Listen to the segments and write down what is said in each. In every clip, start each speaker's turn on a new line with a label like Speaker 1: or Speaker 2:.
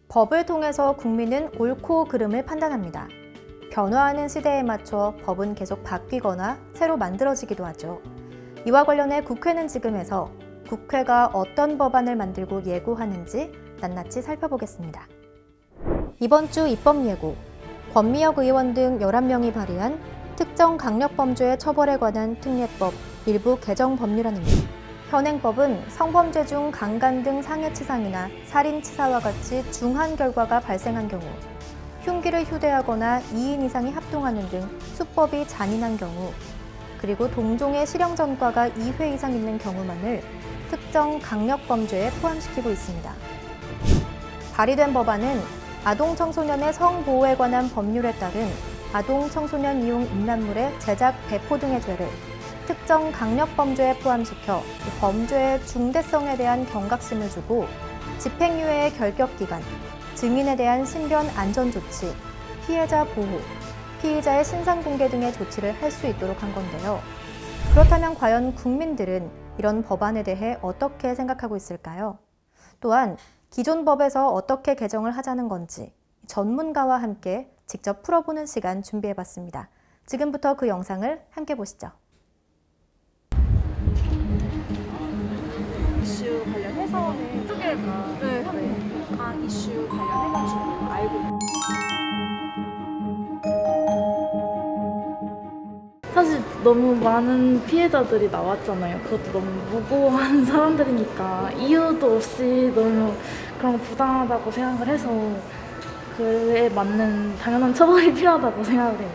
Speaker 1: 법을 통해서 국민은 옳고 그름을 판단합니다. 변화하는 시대에 맞춰 법은 계속 바뀌거나 새로 만들어지기도 하죠. 이와 관련해 국회는 지금에서 국회가 어떤 법안을 만들고 예고하는지 낱낱이 살펴보겠습니다. 이번 주 입법 예고, 권미혁 의원 등 11명이 발의한 특정 강력범죄 처벌에 관한 특례법 일부 개정 법률안입니다. 현행법은 성범죄 중 강간 등 상해치상이나 살인치사와 같이 중한 결과가 발생한 경우, 흉기를 휴대하거나 2인 이상이 합동하는 등 수법이 잔인한 경우, 그리고 동종의 실형 전과가 2회 이상 있는 경우만을 특정 강력범죄에 포함시키고 있습니다. 발의된 법안은 아동 청소년의 성보호에 관한 법률에 따른 아동 청소년 이용 음란물의 제작, 배포 등의 죄를 특정 강력범죄에 포함시켜 범죄의 중대성에 대한 경각심을 주고 집행유예의 결격기간, 증인에 대한 신변 안전조치, 피해자 보호, 피의자의 신상공개 등의 조치를 할 수 있도록 한 건데요. 그렇다면 과연 국민들은 이런 법안에 대해 어떻게 생각하고 있을까요? 또한 기존 법에서 어떻게 개정을 하자는 건지 전문가와 함께 직접 풀어보는 시간 준비해봤습니다. 지금부터 그 영상을 함께 보시죠.
Speaker 2: 이슈 관련해서는 소개가 이슈 관련해가지고 알고
Speaker 3: 사실 너무 많은 피해자들이 나왔잖아요. 그것도 너무 무고한 사람들이니까 이유도 없이 너무 그런 거 부당하다고 생각을 해서 그에 맞는 당연한 처벌이 필요하다고 생각을 해요.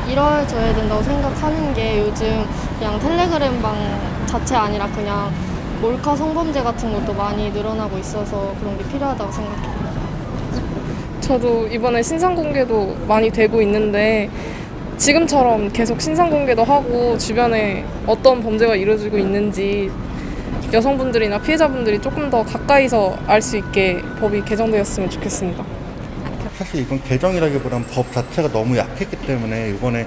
Speaker 4: 이뤄져야 된다고 생각하는 게 요즘 그냥 텔레그램방 자체 아니라 그냥 몰카 성범죄 같은 것도 많이 늘어나고 있어서 그런 게 필요하다고 생각해요.
Speaker 5: 저도 이번에 신상 공개도 많이 되고 있는데 지금처럼 계속 신상 공개도 하고 주변에 어떤 범죄가 이루어지고 있는지 여성분들이나 피해자분들이 조금 더 가까이서 알 수 있게 법이 개정되었으면 좋겠습니다.
Speaker 6: 사실 이건 개정이라기보다는 법 자체가 너무 약했기 때문에 이번에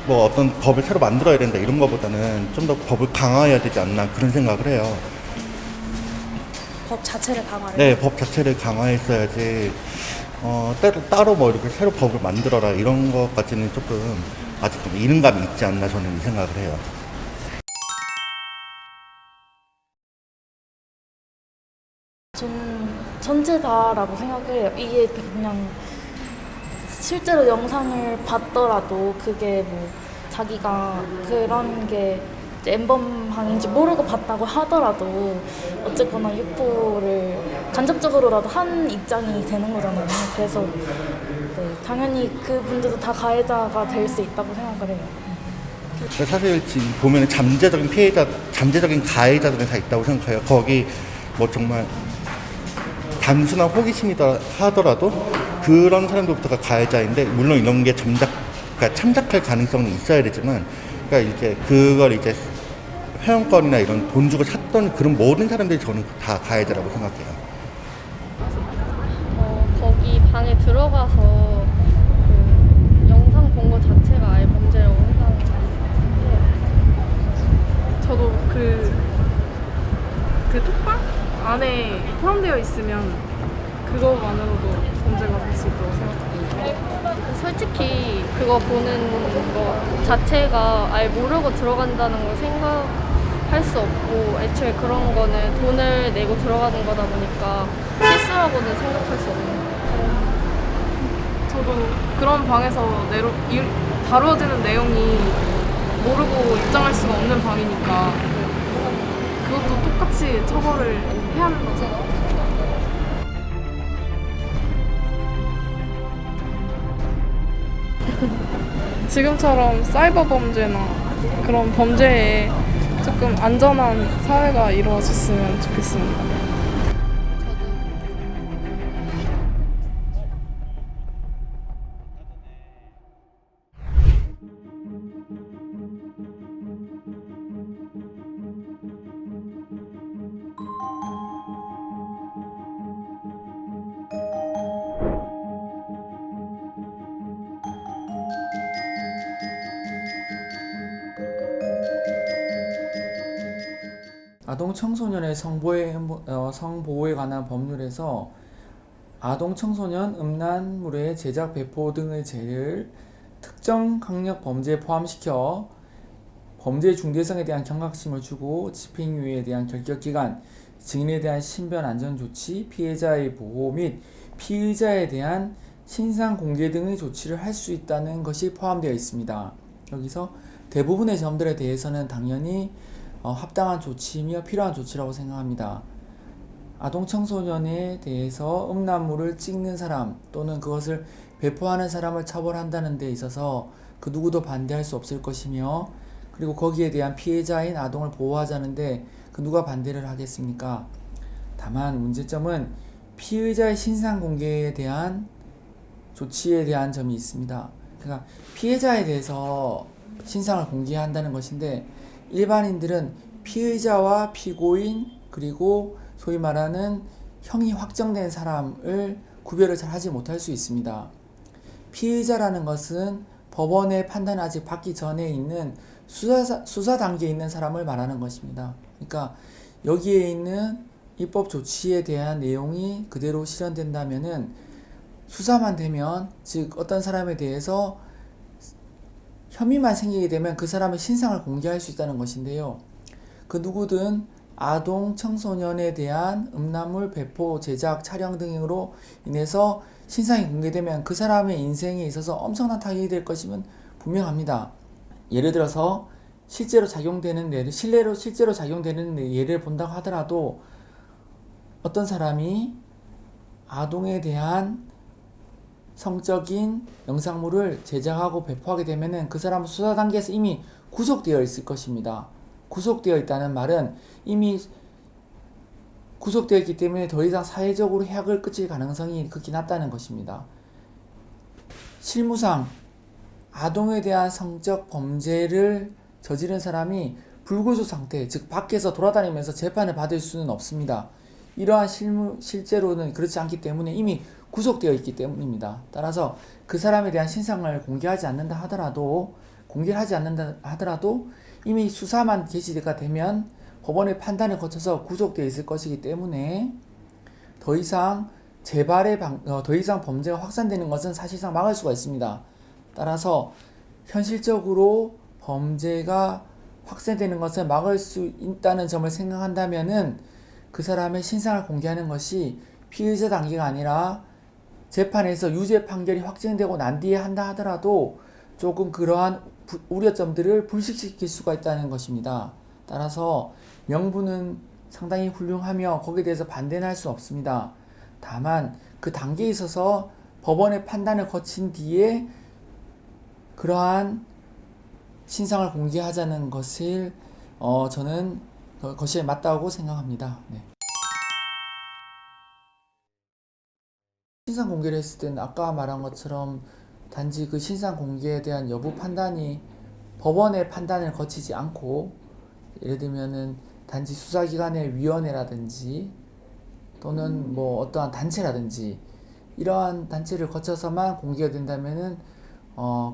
Speaker 6: 뭐 어떤 법을 새로 만들어야 된다 이런 것보다는 좀 더 법을 강화해야 되지 않나 그런 생각을 해요.
Speaker 2: 법 자체를 강화를
Speaker 6: 네, 법 자체를 강화했어야지 따로 뭐 이렇게 새로 법을 만들어라 이런 것까지는 조금 아직 좀 이른감이 있지 않나 저는 이 생각을 해요.
Speaker 3: 저는 전체 다라고 생각해요. 이게 그냥 실제로 영상을 봤더라도 그게 뭐 자기가 그런 게 엠범방인지 모르고 봤다고 하더라도 어쨌거나 유포를 간접적으로라도 한 입장이 되는 거잖아요. 그래서 네, 당연히 그분들도 다 가해자가 될 수 있다고 생각을 해요.
Speaker 6: 사실 지금 보면 잠재적인 피해자, 잠재적인 가해자들은 다 있다고 생각해요. 거기 뭐 정말 단순한 호기심이다 하더라도 그런 사람들부터가 가해자인데 물론 이런 게 그러니까 참작할 가능성이 있어야 되지만 그러니까 이제 그걸 이제 회원권이나 이런 돈 주고 샀던 그런 모든 사람들이 저는 다 가해자라고 생각해요.
Speaker 4: 거기 방에 들어가서 그 영상 본 거 자체가 아예 범죄라고 생각해요.
Speaker 5: 저도 그 톡방 안에 포함되어 있으면 그거만으로도 범죄가 될 수 있다고 생각합니다.
Speaker 4: 솔직히 그거 보는 거 자체가 아예 모르고 들어간다는 걸 생각할 수 없고 애초에 그런 거는 돈을 내고 들어가는 거다 보니까 실수라고는 생각할 수 없는 거예요.
Speaker 5: 저도 그런 방에서 다루어지는 내용이 모르고 입장할 수가 없는 방이니까 그것도 똑같이 처벌을 해야 하는 거죠. 지금처럼 사이버 범죄나 그런 범죄에 조금 안전한 사회가 이루어졌으면 좋겠습니다.
Speaker 7: 아동 청소년의 성보호에 관한 법률에서 아동 청소년 음란물의 제작 배포 등의 죄를 특정 강력 범죄에 포함시켜 범죄의 중대성에 대한 경각심을 주고 집행유예에 대한 결격기간, 증인에 대한 신변 안전 조치, 피해자의 보호 및 피의자에 대한 신상 공개 등의 조치를 할 수 있다는 것이 포함되어 있습니다. 여기서 대부분의 점들에 대해서는 당연히 합당한 조치이며 필요한 조치라고 생각합니다. 아동 청소년에 대해서 음란물을 찍는 사람 또는 그것을 배포하는 사람을 처벌한다는 데 있어서 그 누구도 반대할 수 없을 것이며, 그리고 거기에 대한 피해자인 아동을 보호하자는데 그 누가 반대를 하겠습니까? 다만 문제점은 피의자의 신상 공개에 대한 조치에 대한 점이 있습니다. 그러니까 피해자에 대해서 신상을 공개한다는 것인데, 일반인들은 피의자와 피고인 그리고 소위 말하는 형이 확정된 사람을 구별을 잘 하지 못할 수 있습니다. 피의자라는 것은 법원의 판단이 아직 받기 전에 있는 수사 단계에 있는 사람을 말하는 것입니다. 그러니까 여기에 있는 입법 조치에 대한 내용이 그대로 실현된다면은 수사만 되면, 즉 어떤 사람에 대해서 혐의만 생기게 되면 그 사람의 신상을 공개할 수 있다는 것인데요. 그 누구든 아동 청소년에 대한 음란물 배포, 제작, 촬영 등으로 인해서 신상이 공개되면 그 사람의 인생에 있어서 엄청난 타격이 될 것임은 분명합니다. 예를 들어서 실제로 작용되는 예를 본다고 하더라도, 어떤 사람이 아동에 대한 성적인 영상물을 제작하고 배포하게 되면은 그 사람은 수사 단계에서 이미 구속되어 있을 것입니다. 구속되어 있다는 말은 이미 구속되어 있기 때문에 더 이상 사회적으로 해악을 끼칠 가능성이 극히 낮다는 것입니다. 실무상 아동에 대한 성적 범죄를 저지른 사람이 불구속 상태, 즉 밖에서 돌아다니면서 재판을 받을 수는 없습니다. 이러한 실제로는 그렇지 않기 때문에 이미 구속되어 있기 때문입니다. 따라서 그 사람에 대한 신상을 공개를 하지 않는다 하더라도 이미 수사만 개시가 되면 법원의 판단을 거쳐서 구속되어 있을 것이기 때문에 더 이상 범죄가 확산되는 것은 사실상 막을 수가 있습니다. 따라서 현실적으로 범죄가 확산되는 것을 막을 수 있다는 점을 생각한다면은 그 사람의 신상을 공개하는 것이 피의자 단계가 아니라 재판에서 유죄 판결이 확정되고 난 뒤에 한다 하더라도 조금 그러한 우려점들을 불식시킬 수가 있다는 것입니다. 따라서 명분은 상당히 훌륭하며 거기에 대해서 반대는 할 수 없습니다. 다만 그 단계에 있어서 법원의 판단을 거친 뒤에 그러한 신상을 공개하자는 것을 저는 그것이 맞다고 생각합니다. 네. 신상 공개를 했을 때는 아까 말한 것처럼 단지 그 신상 공개에 대한 여부 판단이 법원의 판단을 거치지 않고, 예를 들면은 단지 수사기관의 위원회라든지 또는 뭐 어떠한 단체라든지 이러한 단체를 거쳐서만 공개가 된다면은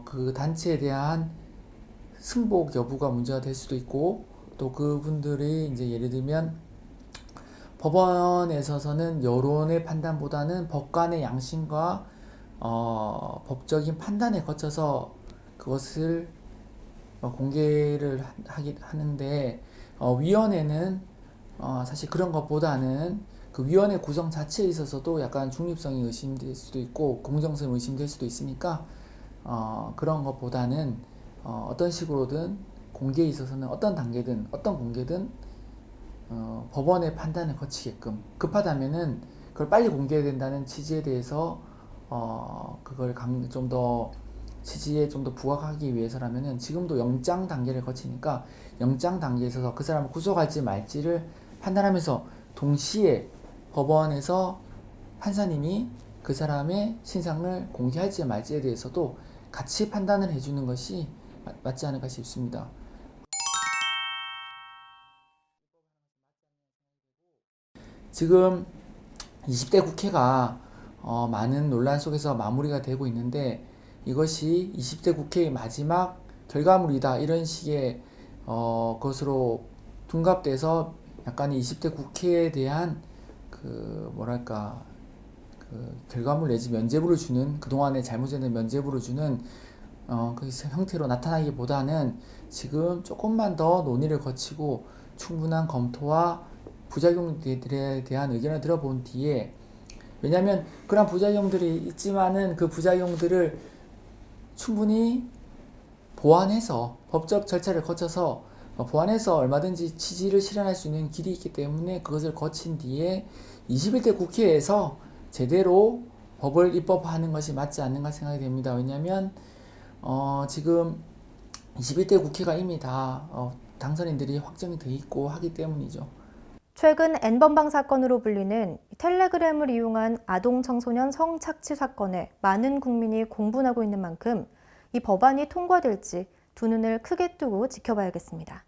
Speaker 7: 그 단체에 대한 승복 여부가 문제가 될 수도 있고, 또 그분들이 이제 예를 들면 법원에 있어서는 여론의 판단보다는 법관의 양심과 법적인 판단에 거쳐서 그것을 공개를 하는데, 위원회는 사실 그런 것보다는 그 위원회 구성 자체에 있어서도 약간 중립성이 의심될 수도 있고 공정성이 의심될 수도 있으니까 그런 것보다는 어떤 식으로든 공개에 있어서는 어떤 단계든 어떤 공개든 법원의 판단을 거치게끔, 급하다면은 그걸 빨리 공개해야 된다는 취지에 대해서 그걸 좀 더 취지에 좀 더 부각하기 위해서라면은 지금도 영장 단계를 거치니까 영장 단계에 있어서 그 사람을 구속할지 말지를 판단하면서 동시에 법원에서 판사님이 그 사람의 신상을 공개할지 말지에 대해서도 같이 판단을 해주는 것이 맞지 않을까 싶습니다. 지금 20대 국회가 많은 논란 속에서 마무리가 되고 있는데, 이것이 20대 국회의 마지막 결과물이다 이런 식의 것으로 둔갑돼서 약간 20대 국회에 대한 그 그 결과물 내지 면죄부를 주는 그동안의 잘못된 면죄부를 주는 그 형태로 나타나기보다는 지금 조금만 더 논의를 거치고 충분한 검토와 부작용들에 대한 의견을 들어본 뒤에 왜냐하면 그런 부작용들이 있지만은 그 부작용들을 충분히 보완해서 법적 절차를 거쳐서 보완해서 얼마든지 취지를 실현할 수 있는 길이 있기 때문에 그것을 거친 뒤에 21대 국회에서 제대로 법을 입법하는 것이 맞지 않는가 생각이 됩니다. 왜냐하면 지금 21대 국회가 이미 다 당선인들이 확정이 돼 있고 하기 때문이죠.
Speaker 1: 최근 N번방 사건으로 불리는 텔레그램을 이용한 아동 청소년 성착취 사건에 많은 국민이 공분하고 있는 만큼 이 법안이 통과될지 두 눈을 크게 뜨고 지켜봐야겠습니다.